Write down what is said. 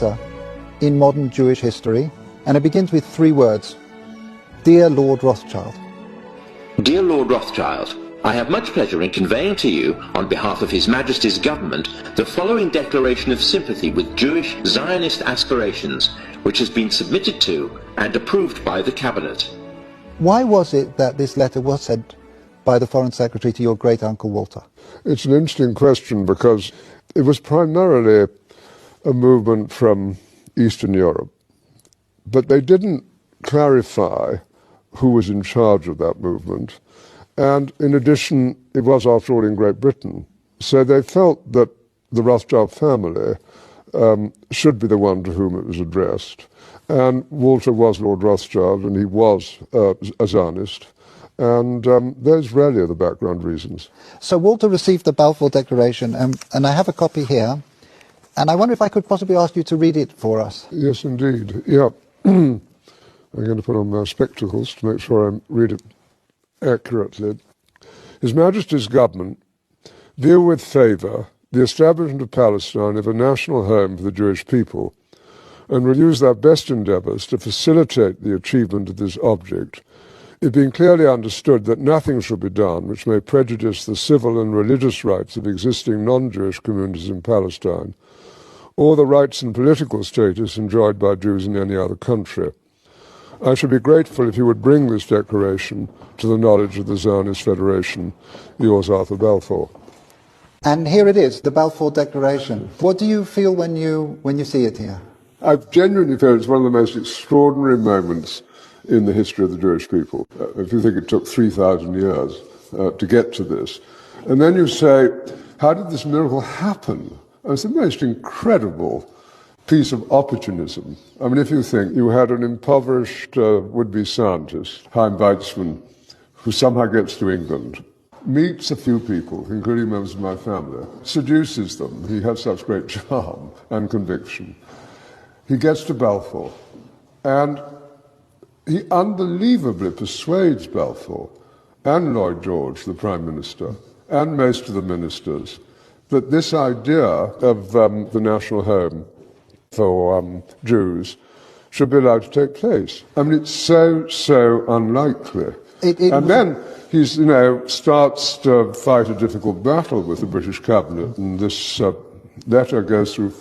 letter in modern Jewish history, and it begins with 3 words: Dear Lord Rothschild. Dear Lord Rothschild, I have much pleasure in conveying to you, on behalf of His Majesty's government, the following declaration of sympathy with Jewish Zionist aspirations, which has been submitted to and approved by the Cabinet. Why was it that this letter was sent by the Foreign Secretary to your great-uncle Walter? It's an interesting question because it was primarily a movement from Eastern Europe, but they didn't clarify who was in charge of that movement. And in addition, it was, after all, in Great Britain. So they felt that the Rothschild family should be the one to whom it was addressed. And Walter was Lord Rothschild, and he was a Zionist. And those really are the background reasons. So Walter received the Balfour Declaration, and I have a copy here. And I wonder if I could possibly ask you to read it for us. Yes, indeed. Yeah. I'm going to put on my spectacles to make sure I read it accurately. His Majesty's government view with favour the establishment of Palestine as a national home for the Jewish people, and will use their best endeavours to facilitate the achievement of this object, it being clearly understood that nothing should be done which may prejudice the civil and religious rights of existing non-Jewish communities in Palestine, or the rights and political status enjoyed by Jews in any other country. I should be grateful if you would bring this declaration to the knowledge of the Zionist Federation. Yours, Arthur Balfour. And here it is, the Balfour Declaration. What do you feel when you see it here? I genuinely feel it's one of the most extraordinary moments in the history of the Jewish people. If you think it took 3,000 years to get to this. And then you say, how did this miracle happen? And it's the most incredible piece of opportunism. I mean, if you think you had an impoverished would-be scientist, Chaim Weizmann, who somehow gets to England, meets a few people, including members of my family, seduces them. He has such great charm and conviction. He gets to Balfour, and he unbelievably persuades Balfour and Lloyd George, the Prime Minister, and most of the ministers, that this idea of the national home for Jews should be allowed to take place. I mean, it's so unlikely. And then he starts to fight a difficult battle with the British cabinet, and this letter goes through